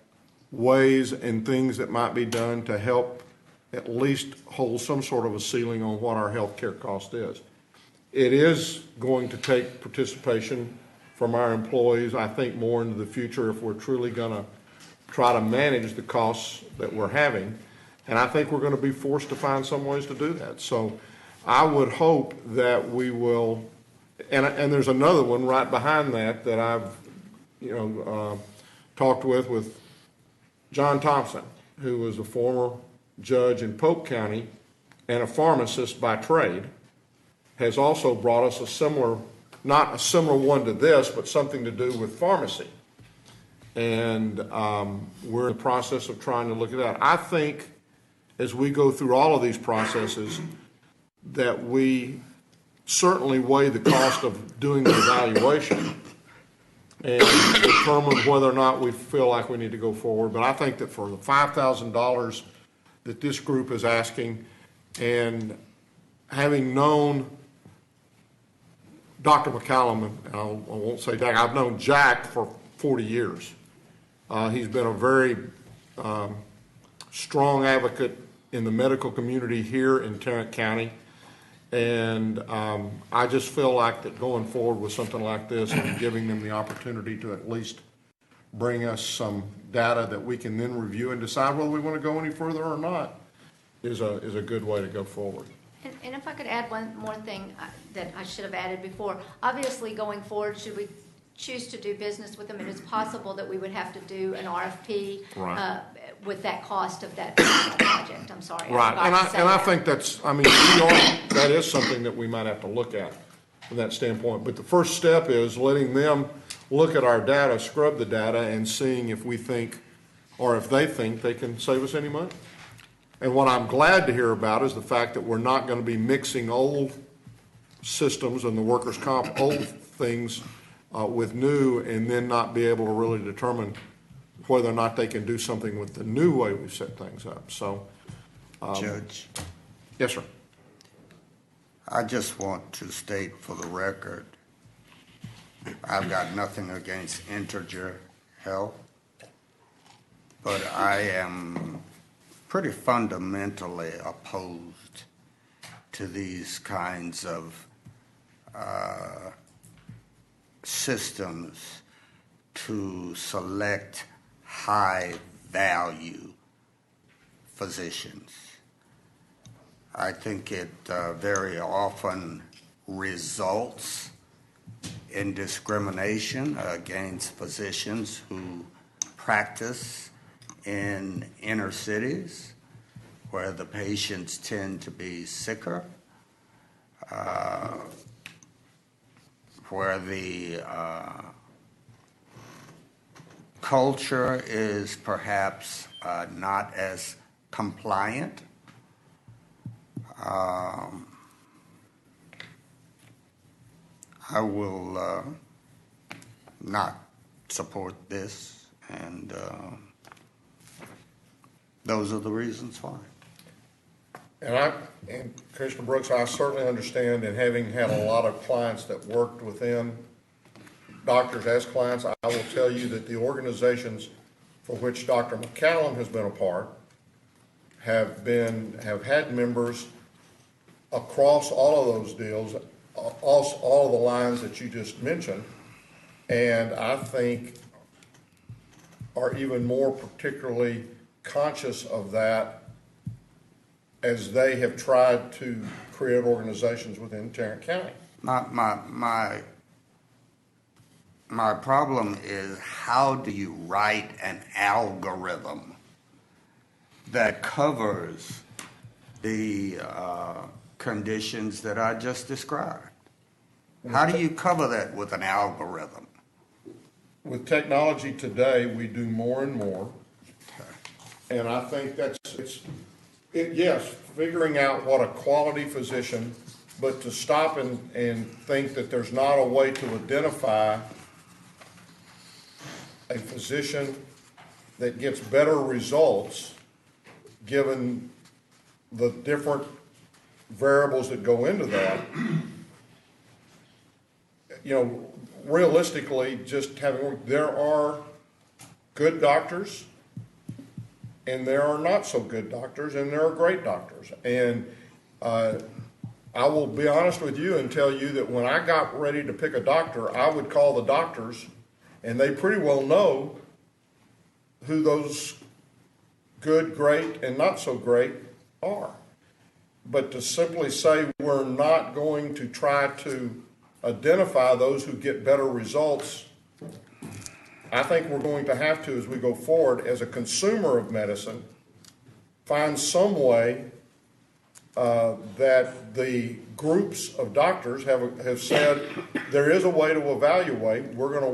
ways and things that might be done to help at least hold some sort of a ceiling on what our health care cost is. It is going to take participation from our employees, I think, more into the future if we're truly going to try to manage the costs that we're having. And I think we're going to be forced to find some ways to do that. So I would hope that we will, and there's another one right behind that that I've, talked with John Thompson, who was a former judge in Polk County and a pharmacist by trade, has also brought us a similar, not a similar one to this, but something to do with pharmacy. And we're in the process of trying to look at that. I think as we go through all of these processes that we certainly weigh the cost of doing the evaluation and determine whether or not we feel like we need to go forward. But I think that for the $5,000 that this group is asking, and having known Dr. McCallum, I won't say Jack, I've known Jack for 40 years. He's been a very strong advocate in the medical community here in Tarrant County. And I just feel like that going forward with something like this and giving them the opportunity to at least bring us some data that we can then review and decide whether we want to go any further or not is a good way to go forward. And if I could add one more thing that I should have added before. Obviously, going forward, should we choose to do business with them, it is possible that we would have to do an RFP with that cost of that project. I'm sorry. Right, I think that's, I mean, that is something that we might have to look at from that standpoint. But the first step is letting them look at our data, scrub the data, and seeing if we think, or if they think they can save us any money. And what I'm glad to hear about is the fact that we're not going to be mixing old systems and the workers' comp old things with new, and then not be able to really determine whether or not they can do something with the new way we set things up. So, Judge. Yes, sir. I just want to state for the record, I've got nothing against Integer Health, but I am pretty fundamentally opposed to these kinds of systems to select high-value physicians. I think it very often results in discrimination against physicians who practice in inner cities where the patients tend to be sicker, where the culture is perhaps not as compliant. I will not support this, and those are the reasons why. And Commissioner Brooks, I certainly understand, and having had a lot of clients that worked within doctors as clients, I will tell you that the organizations for which Dr. McCallum has been a part have had members across all of those deals, all of the lines that you just mentioned, and I think are even more particularly conscious of that as they have tried to create organizations within Tarrant County. My problem is, how do you write an algorithm that covers the conditions that I just described? How do you cover that with an algorithm? With technology today, we do more and more. And I think yes, figuring out what a quality physician, but to stop and think that there's not a way to identify a physician that gets better results given the different variables that go into that. You know, realistically, there are good doctors and there are not so good doctors and there are great doctors. And I will be honest with you and tell you that when I got ready to pick a doctor, I would call the doctors, and they pretty well know who those good, great, and not so great are. But to simply say we're not going to try to identify those who get better results, I think we're going to have to, as we go forward, as a consumer of medicine, find some way that the groups of doctors have said there is a way to evaluate. We're going to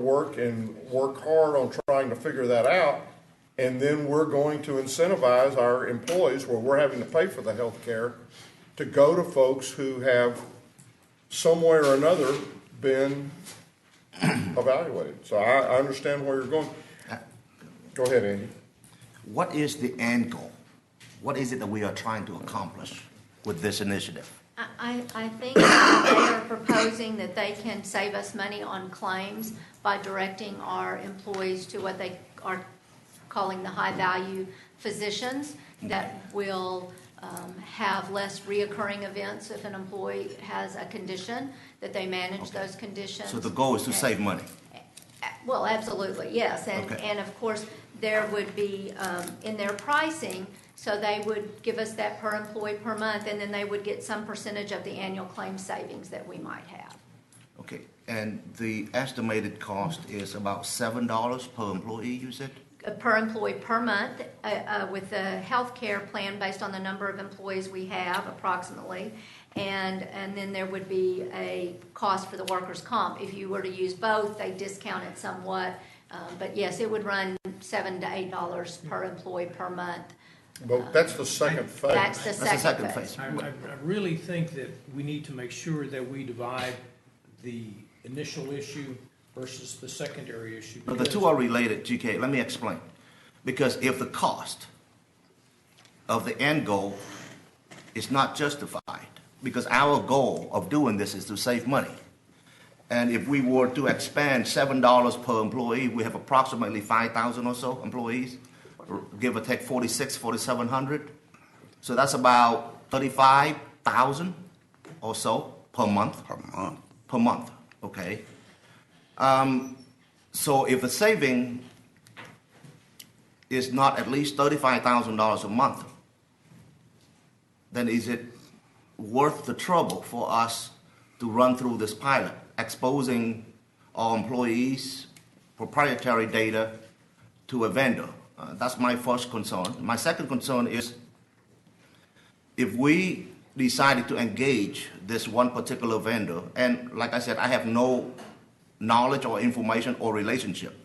work hard on trying to figure that out, and then we're going to incentivize our employees, where we're having to pay for the health care, to go to folks who have some way or another been evaluated. So I understand where you're going. Go ahead, Andy. What is the end goal? What is it that we are trying to accomplish with this initiative? I think that they are proposing that they can save us money on claims by directing our employees to what they are calling the high-value physicians that will have less reoccurring events if an employee has a condition, that they manage those conditions. So the goal is to save money? Well, absolutely, yes. Okay. And of course, there would be, in their pricing, so they would give us that per employee per month, and then they would get some percentage of the annual claim savings that we might have. Okay, and the estimated cost is about $7 per employee, you said? Per employee per month, with the health care plan based on the number of employees we have approximately, and then there would be a cost for the workers' comp. If you were to use both, they discount it somewhat, but yes, it would run $7 to $8 per employee per month. But that's the second phase. That's the second phase. I really think that we need to make sure that we divide the initial issue versus the secondary issue. But the two are related, GK. Let me explain. Because if the cost of the end goal is not justified, because our goal of doing this is to save money, and if we were to expand $7 per employee, we have approximately 5,000 or so employees, give or take 4,700. So that's about 35,000 or so per month. Per month, okay. So if the saving is not at least $35,000 a month, then is it worth the trouble for us to run through this pilot, exposing our employees' proprietary data to a vendor? That's my first concern. My second concern is, if we decided to engage this one particular vendor, and like I said, I have no knowledge or information or relationship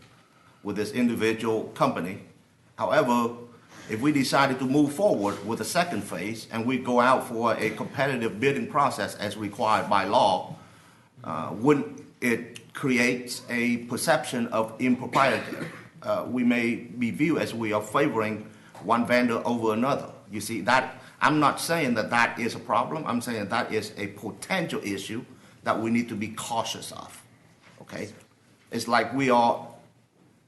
with this individual company. However, if we decided to move forward with the second phase and we go out for a competitive bidding process as required by law, wouldn't it create a perception of impropriety? We may be viewed as we are favoring one vendor over another. You see, that I'm not saying that that is a problem. I'm saying that is a potential issue that we need to be cautious of. Okay? It's like we are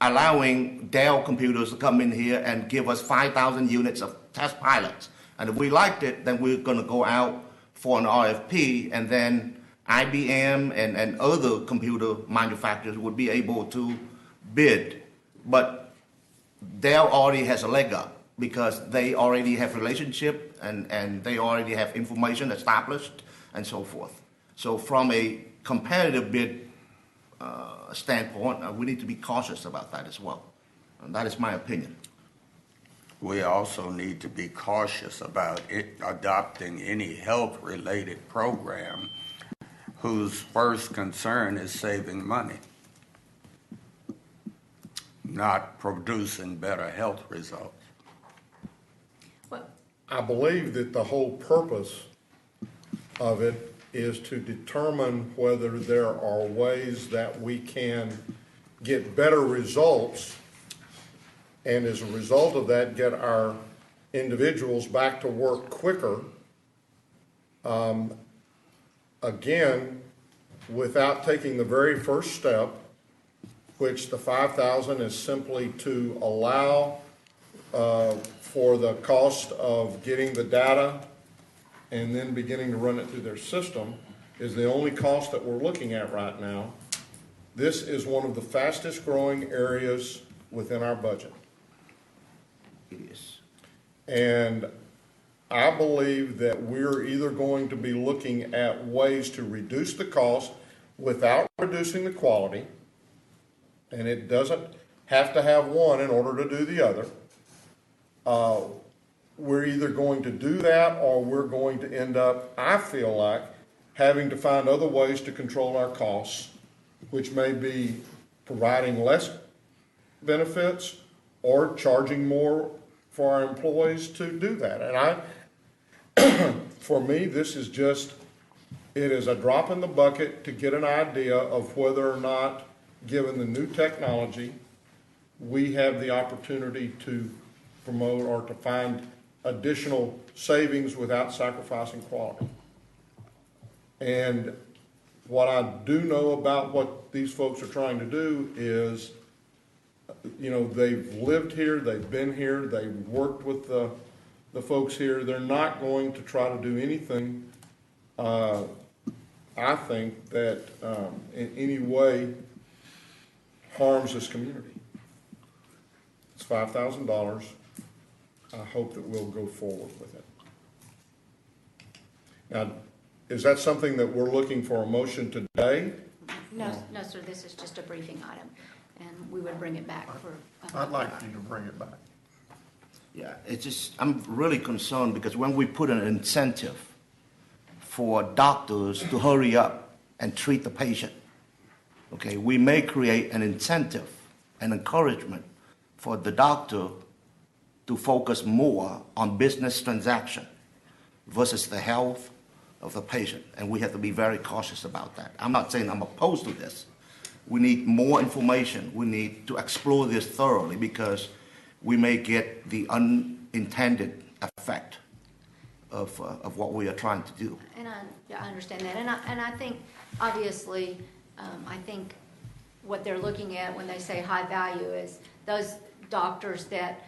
allowing Dell computers to come in here and give us 5,000 units of test pilots. And if we liked it, then we're going to go out for an RFP, and then IBM and other computer manufacturers would be able to bid. But Dell already has a leg up because they already have relationship and they already have information established and so forth. So from a competitive bid standpoint, we need to be cautious about that as well. And that is my opinion. We also need to be cautious about adopting any health-related program whose first concern is saving money, not producing better health results. I believe that the whole purpose of it is to determine whether there are ways that we can get better results, and as a result of that, get our individuals back to work quicker, again, without taking the very first step, which the 5,000 is simply to allow for the cost of getting the data and then beginning to run it through their system is the only cost that we're looking at right now. This is one of the fastest growing areas within our budget. It is. And I believe that we're either going to be looking at ways to reduce the cost without reducing the quality, and it doesn't have to have one in order to do the other. We're either going to do that or we're going to end up, I feel like, having to find other ways to control our costs, which may be providing less benefits or charging more for our employees to do that. And for me, this is just, it is a drop in the bucket to get an idea of whether or not, given the new technology, we have the opportunity to promote or to find additional savings without sacrificing quality. And what I do know about what these folks are trying to do is, you know, they've lived here, they've been here, they've worked with the folks here. They're not going to try to do anything, I think, that in any way harms this community. It's $5,000. I hope that we'll go forward with it. Now, is that something that we're looking for a motion today? No, sir, this is just a briefing item, and we would bring it back for. I'd like you to bring it back. Yeah, it's just, I'm really concerned because when we put an incentive for doctors to hurry up and treat the patient, okay, we may create an incentive, an encouragement for the doctor to focus more on business transaction versus the health of the patient. And we have to be very cautious about that. I'm not saying I'm opposed to this. We need more information. We need to explore this thoroughly because we may get the unintended effect of what we are trying to do. And I understand that. And I think, obviously, I think what they're looking at when they say high value is those doctors that,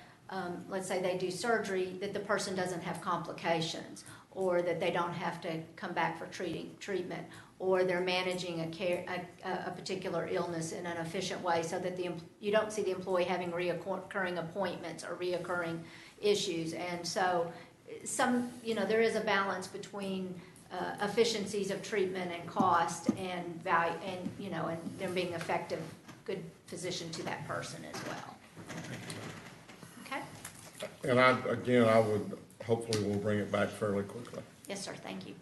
let's say they do surgery, that the person doesn't have complications, or that they don't have to come back for treatment, or they're managing a particular illness in an efficient way so that you don't see the employee having reoccurring appointments or reoccurring issues. And so there is a balance between efficiencies of treatment and cost and value, and them being effective, good physician to that person as well. Okay? And I would, hopefully we'll bring it back fairly quickly. Yes, sir. Thank you.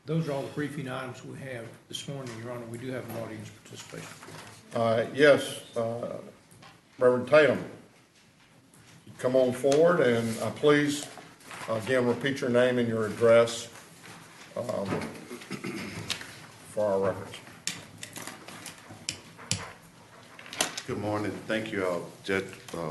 Those are all the briefing items we have this morning, Your Honor. We do have an audience participation. Yes, Reverend Tatum, come on forward and please, again, repeat your name and your address for our records. Good morning. Thank you all, Judge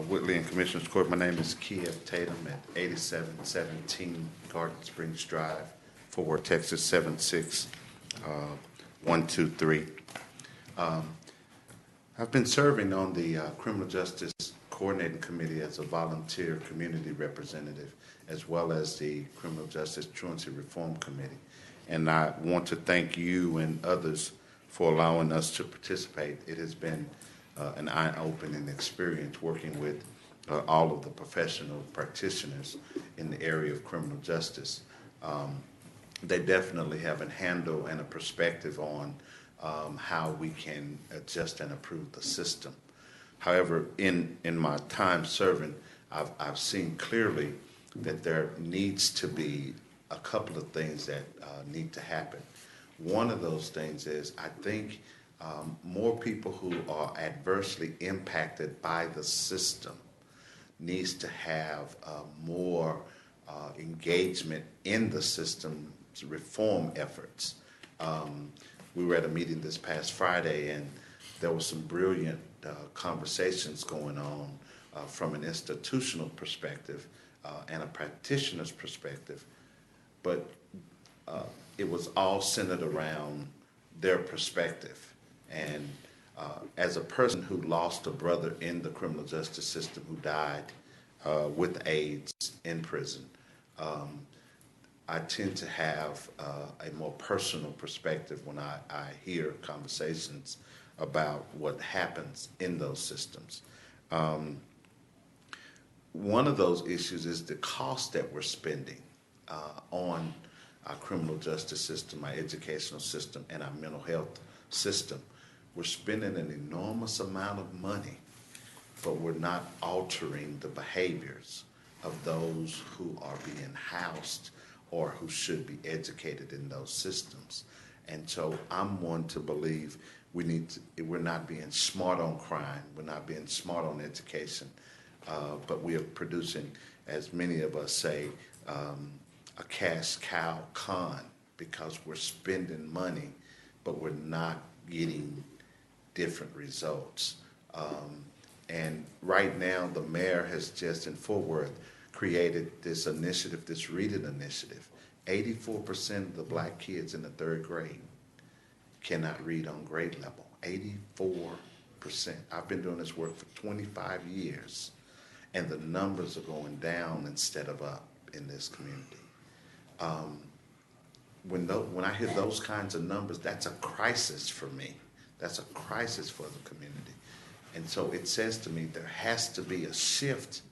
Whitley and Commissioners Court. My name is Kiev Tatum at 8717 Garden Springs Drive, Fort Worth, Texas, 76123. I've been serving on the Criminal Justice Coordinating Committee as a volunteer community representative, as well as the Criminal Justice Truancy Reform Committee. And I want to thank you and others for allowing us to participate. It has been an eye-opening experience working with all of the professional practitioners in the area of criminal justice. They definitely have a handle and a perspective on how we can adjust and improve the system. However, in my time serving, I've seen clearly that there needs to be a couple of things that need to happen. One of those things is, I think, more people who are adversely impacted by the system needs to have more engagement in the system's reform efforts. We were at a meeting this past Friday, and there was some brilliant conversations going on from an institutional perspective and a practitioner's perspective, but it was all centered around their perspective. And as a person who lost a brother in the criminal justice system who died with AIDS in prison, I tend to have a more personal perspective when I hear conversations about what happens in those systems. One of those issues is the cost that we're spending on our criminal justice system, our educational system, and our mental health system. We're spending an enormous amount of money, but we're not altering the behaviors of those who are being housed or who should be educated in those systems. And so I'm one to believe we're not being smart on crime, we're not being smart on education, but we are producing, as many of us say, a cash cow con, because we're spending money, but we're not getting different results. And right now, the mayor has just in Fort Worth created this initiative, this reading initiative. 84% of the black kids in the 3rd grade cannot read on grade level. 84%. I've been doing this work for 25 years, and the numbers are going down instead of up in this community. When I hear those kinds of numbers, that's a crisis for me. That's a crisis for the community. And so it says to me there has to be a shift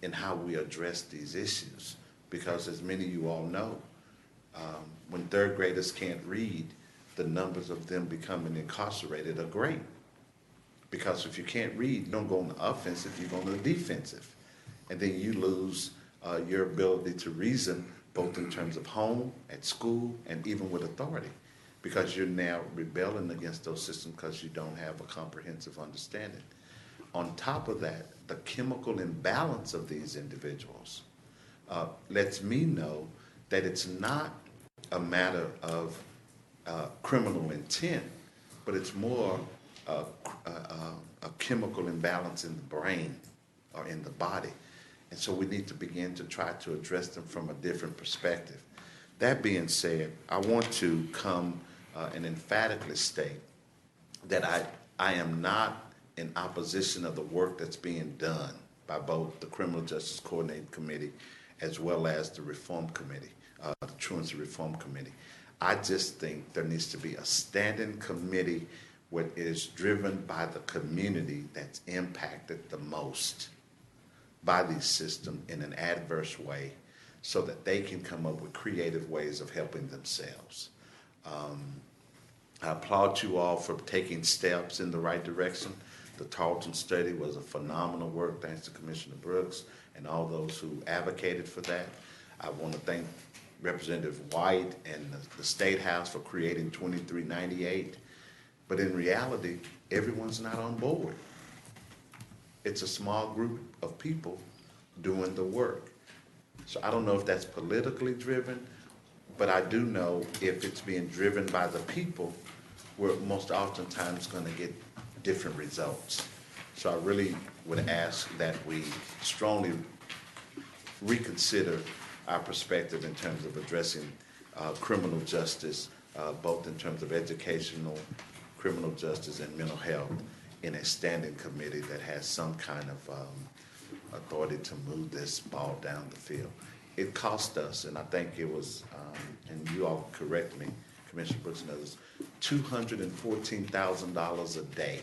in how we address these issues, because as many of you all know, when 3rd graders can't read, the numbers of them becoming incarcerated are great. Because if you can't read, you don't go on the offensive, you go on the defensive. And then you lose your ability to reason, both in terms of home, at school, and even with authority, because you're now rebelling against those systems because you don't have a comprehensive understanding. On top of that, the chemical imbalance of these individuals lets me know that it's not a matter of criminal intent, but it's more a chemical imbalance in the brain or in the body. And so we need to begin to try to address them from a different perspective. That being said, I want to come and emphatically state that I am not in opposition of the work that's being done by both the Criminal Justice Coordinating Committee as well as the Reform Committee, the Truancy Reform Committee. I just think there needs to be a standing committee what is driven by the community that's impacted the most by these systems in an adverse way, so that they can come up with creative ways of helping themselves. I applaud you all for taking steps in the right direction. The Tarrant study was a phenomenal work, thanks to Commissioner Brooks and all those who advocated for that. I want to thank Representative White and the State House for creating 2398. But in reality, everyone's not on board. It's a small group of people doing the work. So I don't know if that's politically driven, but I do know if it's being driven by the people, we're most oftentimes going to get different results. So I really would ask that we strongly reconsider our perspective in terms of addressing criminal justice, both in terms of educational, criminal justice, and mental health in a standing committee that has some kind of authority to move this ball down the field. It cost us, and I think it was, and you all correct me, Commissioner Brooks and others, $214,000 a day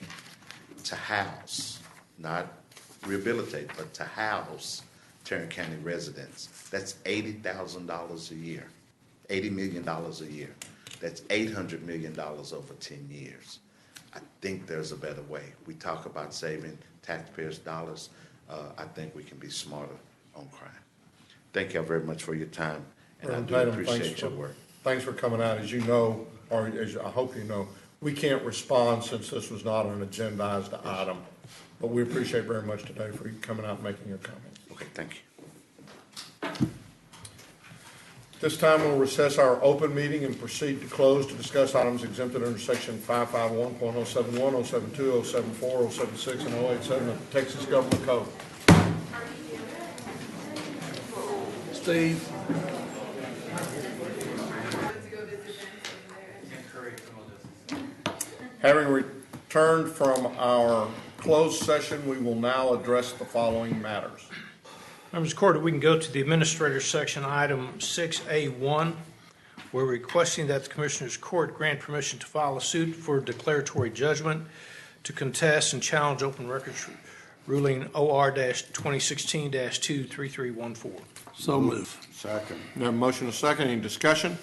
to house, not rehabilitate, but to house Tarrant County residents. That's $80,000 a year, $80 million a year. That's $800 million over 10 years. I think there's a better way. We talk about saving taxpayers' dollars. I think we can be smarter on crime. Thank you all very much for your time, and I do appreciate your work. Thanks for coming out. As you know, or as I hope you know, we can't respond since this was not an agendized item, but we appreciate very much today for you coming out and making your comments. Okay, thank you. This time we'll recess our open meeting and proceed to close to discuss items exempted under section 551.071, 072, 074, 076, and 087 of the Texas Government Code. Steve? Having returned from our closed session, we will now address the following matters. Members of the Court, we can go to the Administrator's Section, Item 6A1. We're requesting that the Commissioners' Court grant permission to file a suit for declaratory judgment to contest and challenge open records ruling OR-2016-23314. So move. Second. We have a motion and a second. Any discussion?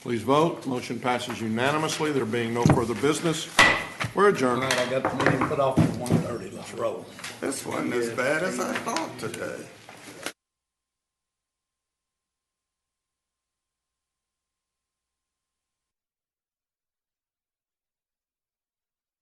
Please vote. Motion passes unanimously. There being no further business, we're adjourned. All right, I got the meeting put off at 1:30. Let's roll. This wasn't as bad as I thought today.